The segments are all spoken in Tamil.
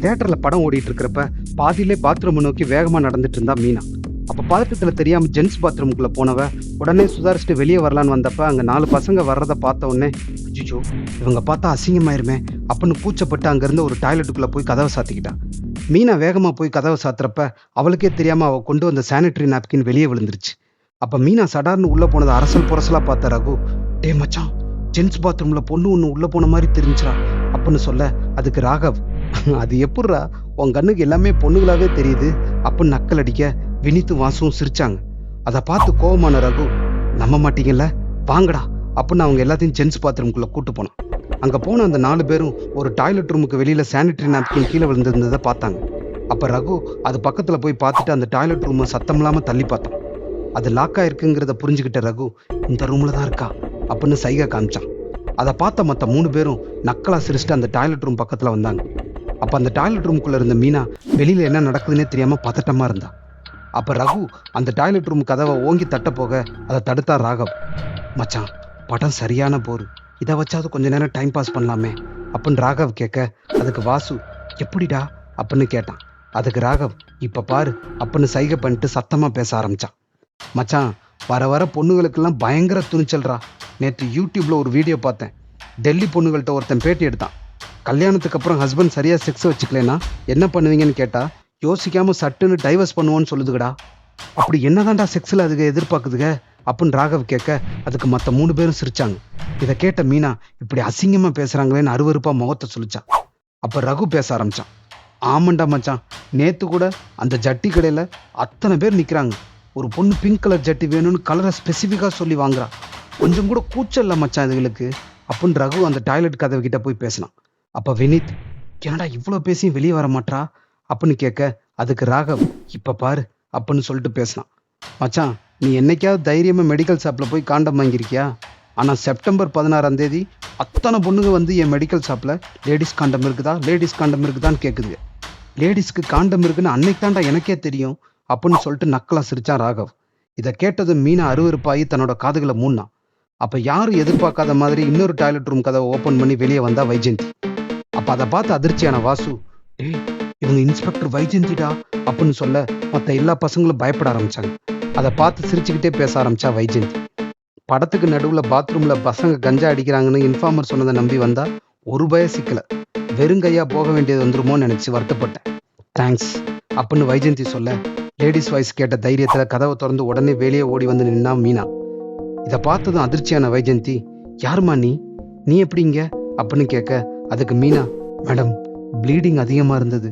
தியேட்டர்ல படம் ஓடிட்டு இருக்கிறப்ப பாதியிலே பாத்ரூம் நோக்கி வேகமா நடந்துட்டு இருந்தா மீனா. அப்ப பதட்டத்துல தெரியாம ஜென்ஸ் பாத்ரூமுக்குள்ள போனவ உடனே சுதாரிச்சுட்டு வெளியே வரலான்னு வந்தப்ப அங்க 4 பசங்க வர்றதை பார்த்த உடனே அச்சோ இவங்க பார்த்தா அசிங்கமாயிருமே அப்படின்னு கூச்சப்பட்டு அங்கிருந்து ஒரு டாய்லெட்டுக்குள்ள போய் கதவை சாத்திக்கிட்டா. மீனா வேகமா போய் கதவை சாத்துறப்ப அவளுக்கே தெரியாம அவ கொண்டு வந்த சானிட்டரி நாப்கின் வெளியே விழுந்துருச்சு. அப்ப மீனா சடார்னு உள்ள போனது அரசல் புரசலா பார்த்த ரகு, டே மச்சான், ஜென்ஸ் பாத்ரூம்ல பொண்ணு ஒண்ணு உள்ள போன மாதிரி தெரிஞ்சுரா அப்படின்னு சொல்ல, அதுக்கு ராகவ், அது எப்படிரா உன் கண்ணுக்கு எல்லாமே பொண்ணுகளாவே தெரியுது அப்படின்னு நக்கல் அடிக்க வினித்து வாசுவும் சிரிச்சாங்க. அதை பார்த்து கோவமான ரகு, நம்ப மாட்டீங்கல்ல, வாங்கடா அப்படின்னு அவங்க எல்லாத்தையும் ஜென்ஸ் பாத்ரூம்குள்ள கூட்டு போனான். அங்க போன அந்த 4 பேரும் ஒரு டாய்லெட் ரூமுக்கு வெளியில சானிட்டரி நாப்கின் கீழே விழுந்திருந்ததை பார்த்தாங்க. அப்ப ரகு அது பக்கத்துல போய் பார்த்துட்டு அந்த டாய்லெட் ரூமை சத்தம் இல்லாம தள்ளி பார்த்தான். அது லாக்கா இருக்குங்கிறத புரிஞ்சுக்கிட்ட ரகு, இந்த ரூம்ல தான் இருக்கா அப்படின்னு சைகை காமிச்சான். அதை பார்த்த மற்ற 3 பேரும் நக்கலா சிரிச்சுட்டு அந்த டாய்லெட் ரூம் பக்கத்துல வந்தாங்க. அப்ப அந்த டாய்லெட் ரூமுக்குள்ள இருந்த மீனா வெளியில என்ன நடக்குதுன்னே தெரியாம பதட்டமா இருந்தா. அப்ப ரகு அந்த டாய்லெட் ரூம் கதவை ஓங்கி தட்ட போக அதை தடுத்தா ராகவ். மச்சான், படம் சரியான போரு, இதை வச்சாவது கொஞ்ச நேரம் டைம் பாஸ் பண்ணலாமே அப்படின்னு ராகவ் கேட்க, அதுக்கு வாசு, எப்படிடா அப்படின்னு கேட்டான். அதுக்கு ராகவ், இப்ப பாரு அப்படின்னு சைகை பண்ணிட்டு சத்தமா பேச ஆரம்பிச்சான். மச்சான், வர வர பொண்ணுகளுக்கெல்லாம் பயங்கர துணிச்சல்றா. நேற்று யூடியூப்ல ஒரு வீடியோ பார்த்தேன். டெல்லி பொண்ணுகள்கிட்ட ஒருத்தன் பேட்டி எடுத்தான். கல்யாணத்துக்கு அப்புறம் ஹஸ்பண்ட் சரியா செக்ஸ் வச்சுக்கலனா என்ன பண்ணுவீங்கன்னு கேட்டா, யோசிக்காம சட்டுன்னு டைவர்ஸ் பண்ணுவோன்னு சொல்லுதுகடா. அப்படி என்னதான்டா செக்ஸ்ல அதுக்கு எதிர்பார்க்குதுக அப்படின்னு ராகவ் கேட்க, அதுக்கு மற்ற 3 பேரும் சிரிச்சாங்க. இதை கேட்ட மீனா, இப்படி அசிங்கமா பேசுறாங்களேன்னு அருவருப்பா முகத்தை சொல்லிச்சான். அப்ப ரகு பேச ஆரம்பிச்சான். ஆமாண்டா மச்சான், நேத்து கூட அந்த ஜட்டி கடையில அத்தனை பேர் நிக்கிறாங்க. ஒரு பொண்ணு பிங்க் கலர் ஜட்டி வேணும்னு கலரை ஸ்பெசிஃபிக்கா சொல்லி வாங்குறா. கொஞ்சம் கூட கூச்சம் இல்லை மச்சான் இதுகளுக்கு அப்படின்னு ரகு அந்த டாய்லெட் கதவு கிட்ட போய் பேசினான். அப்ப வினித், என்னடா இவ்வளோ பேசியும் வெளியே வர மாட்டா அப்படின்னு கேட்க, அதுக்கு ராகவ், இப்ப பாரு அப்படின்னு சொல்லிட்டு பேசினான். மச்சான், நீ என்னைக்காவது தைரியமா மெடிக்கல் ஷாப்ல போய் காண்டம் வாங்கியிருக்கியா? ஆனா செப்டம்பர் 16ஆம் தேதி அத்தனை பொண்ணுங்க வந்து என் மெடிக்கல் ஷாப்ல லேடிஸ் காண்டம் இருக்குதா லேடிஸ் காண்டம் இருக்குதான்னு கேட்குதுங்க. லேடிஸ்க்கு காண்டம் இருக்குன்னு அன்னைக்கு தாண்டா எனக்கே தெரியும் அப்படின்னு சொல்லிட்டு நக்கலா சிரிச்சான் ராகவ். இதை கேட்டதும் மீனா அருவருப்பாகி தன்னோட காதுகளை மூடினான். அப்ப யாரும் எதிர்பார்க்காத மாதிரி இன்னொரு டாய்லெட் ரூம் கதவை ஓபன் பண்ணி வெளியே வந்தா வைஜெயந்தி. அப்ப அதை பார்த்து அதிர்ச்சியான வாசு, டேய் இவங்க இன்ஸ்பெக்டர் வைஜெயந்திடா அப்படின்னு சொல்ல மற்ற எல்லா பசங்களும் பயப்பட ஆரம்பிச்சாங்க. அதை பார்த்து சிரிச்சுக்கிட்டே பேச ஆரம்பிச்சா வைஜெயந்தி. படத்துக்கு நடுவுல பாத்ரூம்ல பசங்க கஞ்சா அடிக்கிறாங்கன்னு இன்ஃபார்மர் சொன்னதை நம்பி வந்தா ஒரு பய சிக்கல, வெறுங்கையா போக வேண்டியது வந்துருமோன்னு நினைச்சு வருத்தப்பட்டேன். தேங்க்ஸ் அப்படின்னு வைஜெயந்தி சொல்ல, லேடிஸ் வாய்ஸ் கேட்ட தைரியத்துல கதவை திறந்து உடனே வெளியே ஓடி வந்து நின்னா மீனா. இதை பார்த்ததும் அதிர்ச்சியான வைஜெயந்தி, யாருமா நீ, நீ எப்படிங்க அப்படின்னு கேட்க, அதுக்கு மீனா, மேடம் ப்ளீடிங் அதிகமா இருந்தது,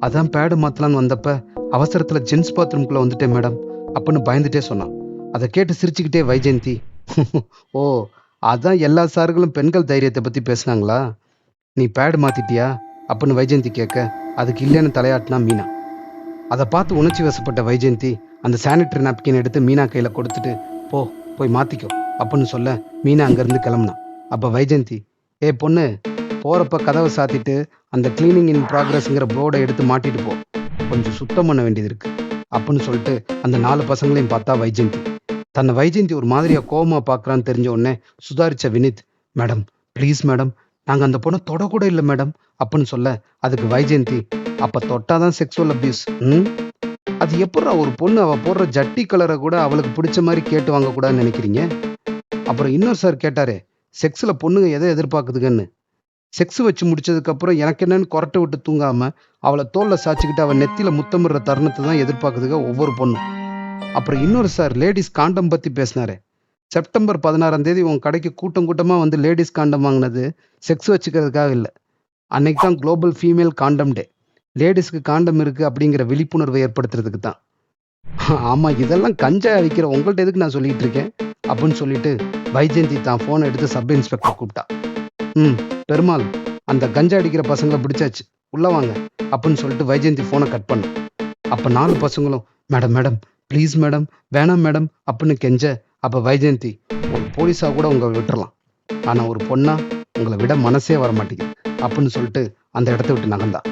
அதான் பேடு மாத்தலான்னு வந்தப்ப அவசரத்துல ஜென்ஸ் பாத்ரூம்குள்ள வந்துட்டேன் மேடம் அப்படின்னு பயந்துட்டே சொன்னான். அதை கேட்டு சிரிச்சுக்கிட்டே வைஜெயந்தி, ஓ அதான் எல்லா சார்களும் பெண்கள் தைரியத்தை பத்தி பேசுனாங்களா, நீ பேடு மாத்திட்டியா அப்படின்னு வைஜெயந்தி கேட்க, அதுக்கு இல்லைன்னு தலையாட்டினா மீனா. அதை பார்த்து உணர்ச்சி வசப்பட்ட வைஜெயந்தி அந்த சானிட்டரி நாப்கின் எடுத்து மீனா கையில கொடுத்துட்டு, போய் மாத்திக்கோ அப்படின்னு சொல்ல மீனா அங்கிருந்து கிளம்புனான். அப்ப வைஜெயந்தி, ஏ பொண்ணு, போறப்ப கதவை சாத்திட்டு அந்த கிளீனிங் இன் ப்ராக்ரஸ்ங்கிற போர்டை எடுத்து மாட்டிட்டு போ, கொஞ்சம் சுத்தம் பண்ண வேண்டியது இருக்கு அப்படின்னு சொல்லிட்டு அந்த 4 பசங்களையும் பார்த்தா வைஜெயந்தி. தன்னை வைஜெயந்தி ஒரு மாதிரியா கோவமா பார்க்கறான்னு தெரிஞ்ச உடனே சுதாரிச்ச வினித், மேடம் ப்ளீஸ் மேடம், நாங்க அந்த பொண்ணை தொடக்கூட இல்லை மேடம் அப்படின்னு சொல்ல, அதுக்கு வைஜெயந்தி, அப்ப தொட்டாதான் செக்ஸுவல் அபியூஸ். அது எப்படா ஒரு பொண்ணு அவ போடுற ஜட்டி கலரை கூட அவளுக்கு பிடிச்ச மாதிரி கேட்டு வாங்க கூடாதுன்னு நினைக்கிறீங்க? அப்புறம் இன்னொரு சார் கேட்டாரு, செக்ஸ்ல பொண்ணுங்க எதை எதிர்பார்க்குதுங்கன்னு. செக்ஸ் வச்சு முடிச்சதுக்கு அப்புறம் எனக்கு என்னன்னு கொரட்டை விட்டு தூங்காம அவளை தோல்ல சாச்சிக்கிட்டு அவள் நெத்தியில முத்தமிடுற தருணத்தை தான் எதிர்பார்க்குதுங்க ஒவ்வொரு பொண்ணும். அப்புறம் இன்னொரு சார் லேடிஸ் காண்டம் பத்தி பேசினாரு. செப்டம்பர் 16ஆம் தேதி உன் கடைக்கு கூட்டம் கூட்டமா வந்து லேடிஸ் காண்டம் வாங்கினது செக்ஸ் வச்சுக்கிறதுக்காக இல்லை, அன்னைக்கு தான் குளோபல் ஃபீமேல் காண்டம் டே, லேடிஸ்க்கு காண்டம் இருக்கு அப்படிங்கிற விழிப்புணர்வை ஏற்படுத்துறதுக்கு தான். ஆமா, இதெல்லாம் கஞ்சா அடிக்கிற உங்கள்ட்ட எதுக்கு நான் சொல்லிட்டு இருக்கேன் அப்படின்னு சொல்லிட்டு வைஜெயந்தி தான் போனை எடுத்து சப் இன்ஸ்பெக்டர் கூப்பிட்டா. பெருமாள், அந்த கஞ்சா அடிக்கிற பசங்களை பிடிச்சாச்சு, உள்ள வாங்க அப்படின்னு சொல்லிட்டு வைஜெயந்தி போனை கட் பண்ண. அப்ப 4 பசங்களும், மேடம் மேடம் ப்ளீஸ் மேடம், வேணாம் மேடம் அப்படின்னு கெஞ்ச, அப்ப வைஜெயந்தி, ஒரு போலீஸா கூட உங்களை விட்டுறலாம், ஆனா ஒரு பொண்ணா உங்களை விட மனசே வர மாட்டேங்குது அப்படின்னு சொல்லிட்டு அந்த இடத்த விட்டு நகர்ந்தா.